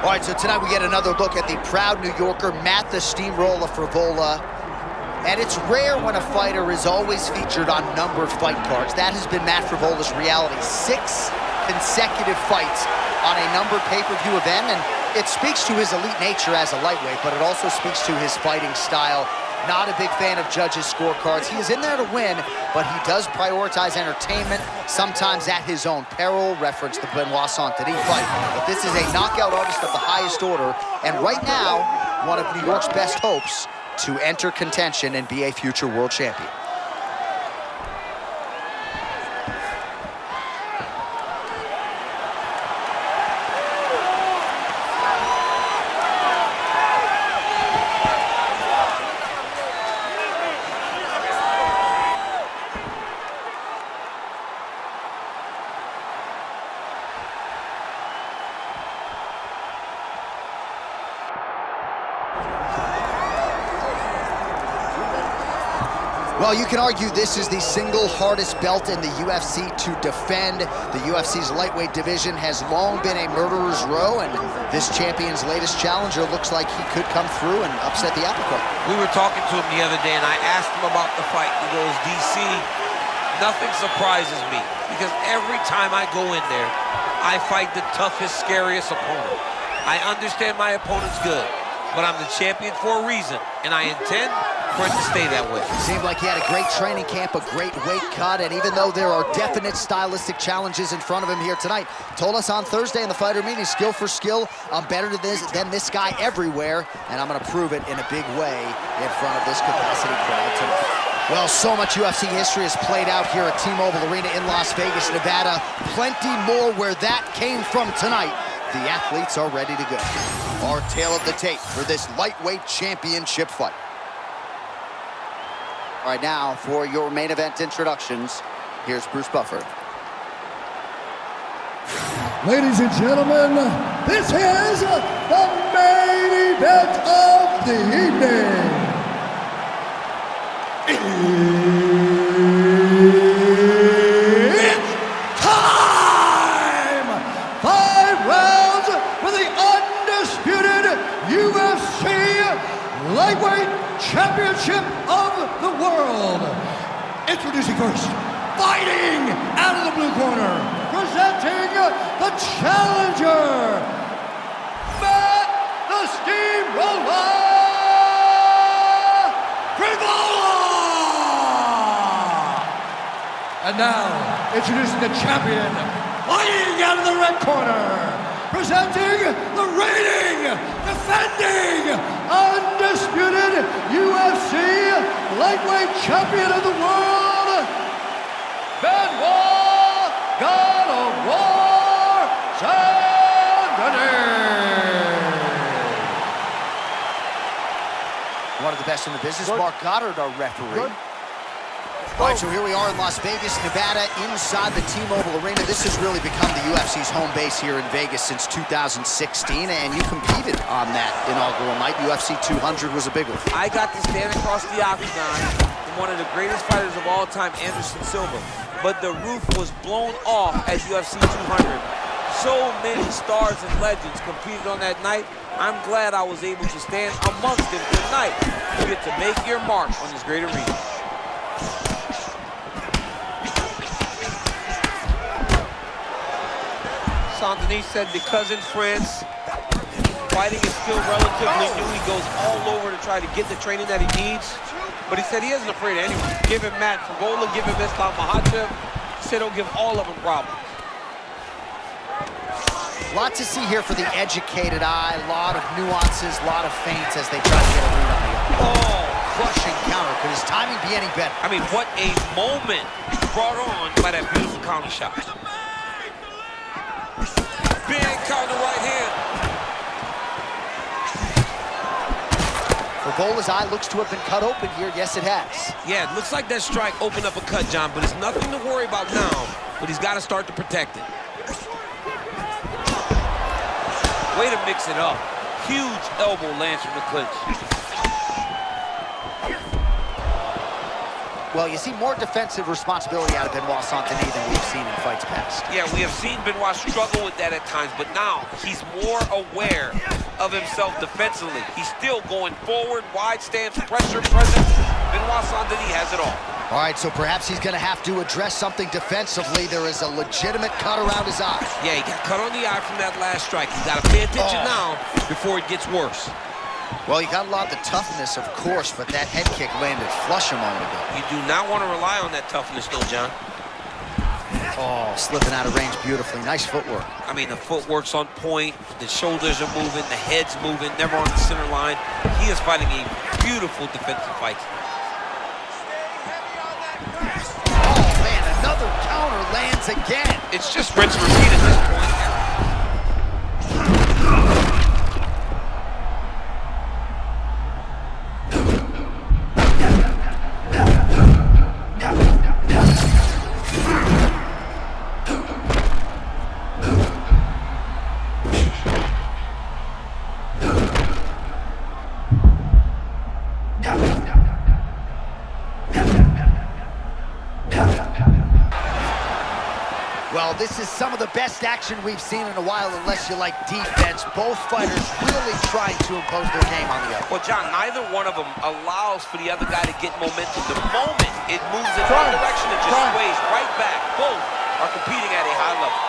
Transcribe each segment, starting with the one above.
All right, so tonight we get another look at the proud New Yorker, Matt the Steamroller Frevola. And it's rare when a fighter is always featured on numbered fight cards. That has been Matt Frevola's reality. 6 consecutive fights on a numbered pay-per-view event, and it speaks to his elite nature as a lightweight, but it also speaks to his fighting style. Not a big fan of judges' scorecards. He is in there to win, but he does prioritize entertainment, sometimes at his own peril. Reference the Benoit Denis fight. But this is a knockout artist of the highest order, and right now, one of New York's best hopes to enter contention and be a future world champion. Well, you can argue this is the single hardest belt in the UFC to defend. The UFC's lightweight division has long been a murderer's row, and this champion's latest challenger looks like he could come through and upset the apple cart. We were talking to him the other day, and I asked him about the fight. He goes, DC, nothing surprises me, because every time I go in there, I fight the toughest, scariest opponent. I understand my opponent's good, but I'm the champion for a reason, and I intend for it to stay that way. Seemed like he had a great training camp, a great weight cut, and even though there are definite stylistic challenges in front of him here tonight, told us on Thursday in the fighter meeting, skill for skill, I'm better than this guy everywhere, and I'm gonna prove it in a big way in front of this capacity crowd tonight. Well, so much UFC history has played out here at T-Mobile Arena in Las Vegas, Nevada. Plenty more where that came from tonight. The athletes are ready to go. Our tale of the tape for this lightweight championship fight. All right, now for your main event introductions, here's Bruce Buffer. Ladies and gentlemen, this is the main event of the evening. It's time! 5 rounds for the undisputed UFC Lightweight Championship of the world. Introducing first, fighting out of the blue corner, presenting the challenger, Matt the Steamroller Frevola. And now, introducing the champion, fighting out of the red corner, presenting the reigning, defending, undisputed UFC lightweight champion of the world, Benoit, God of War, Denis. One of the best in the business, Mark Goddard, our referee. All right, so here we are in Las Vegas, Nevada, inside the T-Mobile Arena. This has really become the UFC's home base here in Vegas since 2016, and you competed on that inaugural night. UFC 200 was a big one. I got to stand across the octagon from one of the greatest fighters of all time, Anderson Silva. But the roof was blown off at UFC 200. So many stars and legends competed on that night. I'm glad I was able to stand amongst them tonight. You get to make your mark on this great arena. Denis said because in France, fighting is still relatively new. He goes all over to try to get the training that he needs. But he said he isn't afraid of anyone. Give him Matt Frevola, give him Islam Makhachev. He said he'll give all of them problems. A lot to see here for the educated eye. A lot of nuances, a lot of feints as they try to get a read on the other. Oh, crushing counter. Could his timing be any better? I mean, what a moment brought on by that beautiful counter shot. Big counter right hand. Frevola's eye looks to have been cut open here. Yes, it has. Yeah, it looks like that strike opened up a cut, John, but it's nothing to worry about now. But he's got to start to protect it. Way to mix it up. Huge elbow lands from the clinch. Well, you see more defensive responsibility out of Benoit Saint-Denis than we've seen in fights past. Yeah, we have seen Benoit struggle with that at times, but now he's more aware of himself defensively. He's still going forward, wide stance, pressure, presence. Benoit Saint-Denis has it all. All right, so perhaps he's going to have to address something defensively. There is a legitimate cut around his eye. Yeah, he got cut on the eye from that last strike. He's got to pay attention now before it gets worse. Well, you got a lot of the toughness, of course, but that head kick landed flush a moment ago. You do not want to rely on that toughness, though, John. Oh, slipping out of range beautifully. Nice footwork. I mean, the footwork's on point. The shoulders are moving. The head's moving. Never on the center line. He is fighting a beautiful defensive fight. Oh, man, another counter lands again. It's just rinse and repeat at this point. Well, this is some of the best action we've seen in a while, unless you like defense. Both fighters really trying to impose their game on the other. Well, John, neither one of them allows for the other guy to get momentum. The moment it moves in one direction, it just sways right back. Both are competing at a high level.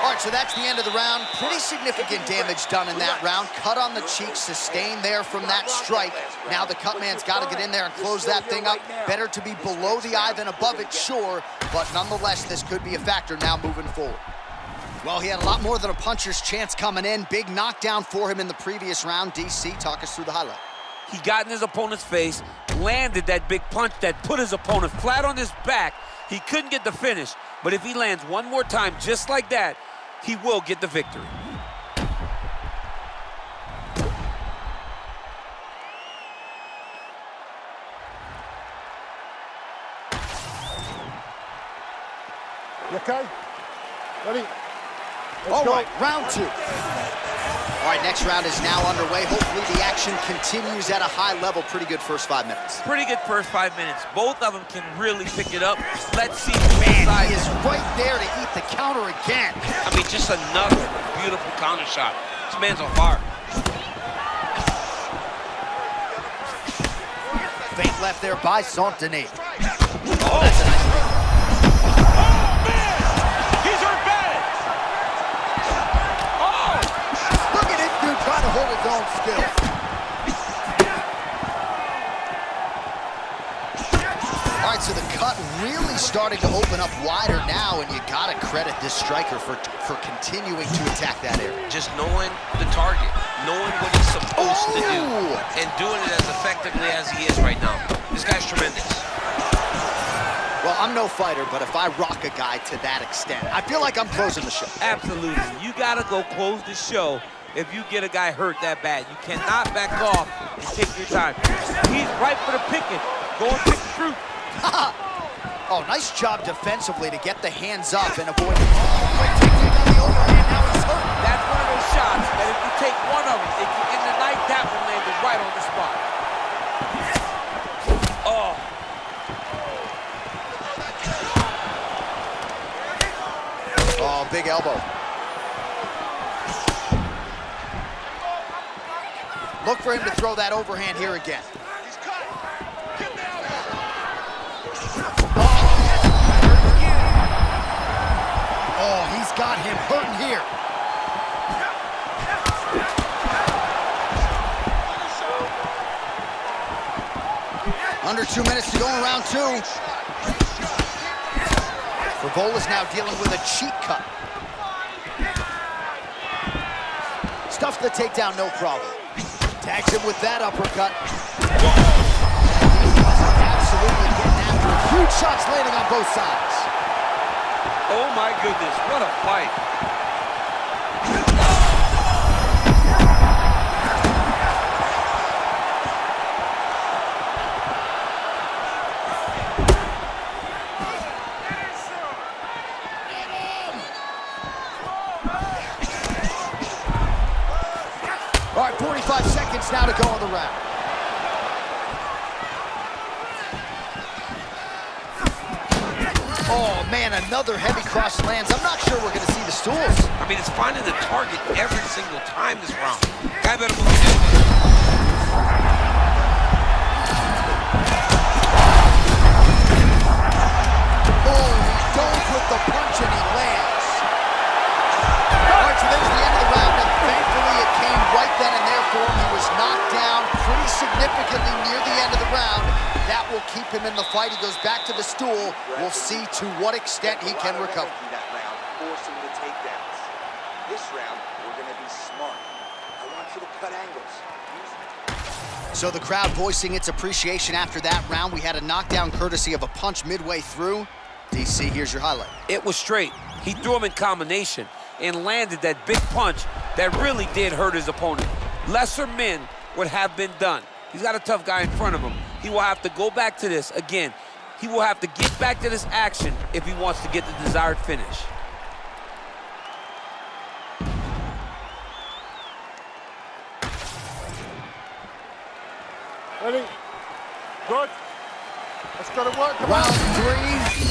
All right, so that's the end of the round. Pretty significant damage done in that round. Cut on the cheek, sustained there from that strike. Now the cut man's got to get in there and close that thing up. Better to be below the eye than above it, sure. But nonetheless, this could be a factor now moving forward. Well, he had a lot more than a puncher's chance coming in. Big knockdown for him in the previous round. DC, talk us through the highlight. He got in his opponent's face, landed that big punch that put his opponent flat on his back. He couldn't get the finish, but if he lands one more time just like that, he will get the victory. You okay? Ready? All right, round two. All right, next round is now underway. Hopefully the action continues at a high level. Pretty good first 5 minutes. Pretty good first 5 minutes. Both of them can really pick it up. Let's see. Man, he is right there to eat the counter again. I mean, just another beautiful counter shot. This man's on fire. Feint left there by Saint-Denis. Oh, that's a nice thing. Trying to hold his own still. All right, so the cut really starting to open up wider now, and you got to credit this striker for continuing to attack that area. Just knowing the target, knowing what he's supposed to do, and doing it as effectively as he is right now. This guy's tremendous. Well, I'm no fighter, but if I rock a guy to that extent, I feel like I'm closing the show. Absolutely. You got to go close the show. If you get a guy hurt that bad, you cannot back off and take your time. He's right for the picking. Go and pick the fruit. Oh, nice job defensively to get the hands up and avoid the taking on the overhand. Now he's hurt. That's one of those shots that if you take one of them, if you end the night, that one landed right on the spot. Oh. Oh, big elbow. Look for him to throw that overhand here again. Oh, he's got him hurting here. Under 2 minutes to go in round two. Frevola's now dealing with a cheek cut. Stuffs the takedown, no problem. Tags him with that uppercut. Absolutely getting after it. Huge shots landing on both sides. Oh my goodness, what a fight. All right, 45 seconds now to go on the round. Oh, man, another heavy cross lands. I'm not sure we're going to see the stools. I mean, it's finding the target every single time this round. Guy better move it. Oh, he goes with the punch and he lands. All right, so there's the end of the round, and thankfully it came right then and there for him. He was knocked down pretty significantly near the end of the round. That will keep him in the fight. He goes back to the stool. We'll see to what extent he can recover. That round, forcing the takedowns. This round, we're going to be smart. I want you to cut angles. So the crowd voicing its appreciation after that round. We had a knockdown courtesy of a punch midway through. DC, here's your highlight. It was straight. He threw him in combination and landed that big punch that really did hurt his opponent. Lesser men would have been done. He's got a tough guy in front of him. He will have to go back to this. Again, he will have to get back to this action if he wants to get the desired finish. Ready? Good. Let's go to work. Come Round on. 3.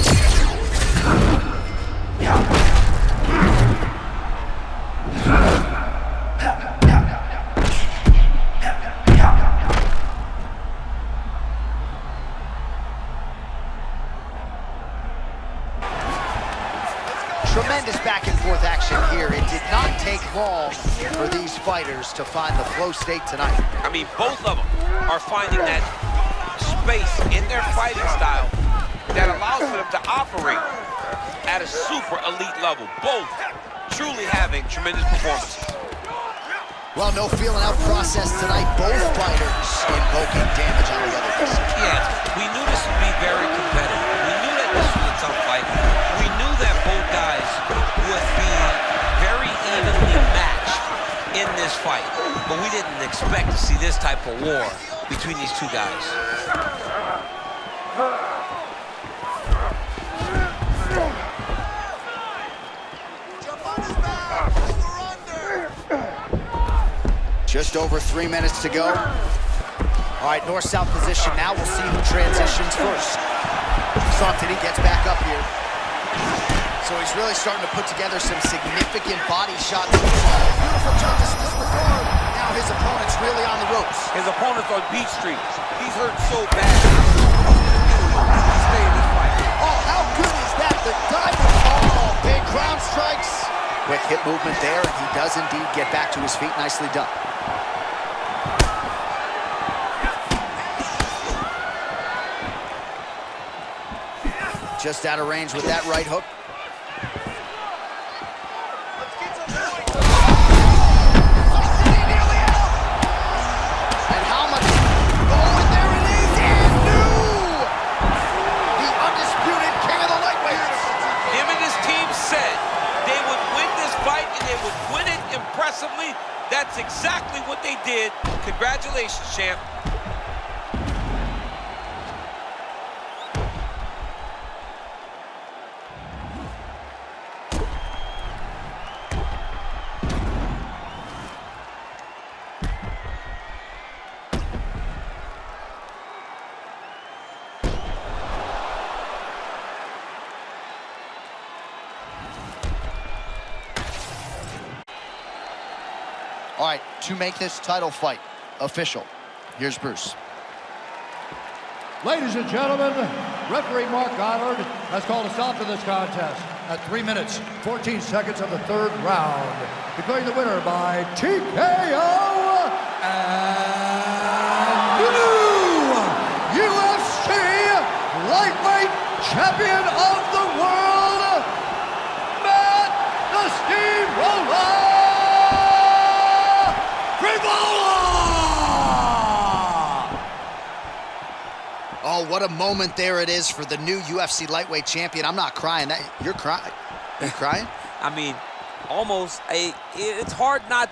Tremendous back and forth action here. It did not take long for these fighters to find the flow state tonight. I mean, both of them are finding that space in their fighting style that allows for them to operate at a super elite level. Both truly having tremendous performances. Well, no feeling out process tonight. Both fighters invoking damage on the other. Yes, we knew this would be very competitive. We knew that this was a tough fight. We knew that both guys would be very evenly matched in this fight, but we didn't expect to see this type of war between these two guys. Just over 3 minutes to go. All right, north-south position now. We'll see who transitions first. Denis gets back up here. So he's really starting to put together some significant body shots. Beautiful turn to disregard. Now his opponent's really on the ropes. His opponent's on Beach Street. He's hurt so bad. He's staying in this fight. Oh, how good is that? The diving ball. Big ground strikes. Quick hip movement there, and he does indeed get back to his feet. Nicely done. Just out of range with that right hook. And how much? Oh, and there it is, and new! The undisputed king of the lightweights. Him and his team said they would win this fight and they would win it impressively. That's exactly what they did. Congratulations, champ. All right, to make this title fight official, here's Bruce. Ladies and gentlemen, referee Mark Goddard has called a stop to this contest at 3 minutes, 14 seconds of the third round, declaring the winner by TKO and new UFC lightweight champion of the world, Matt the Steamroller Frevola! Oh, what a moment there it is for the new UFC lightweight champion. I'm not crying. You're crying. Are you crying? I mean, almost. It's hard not to.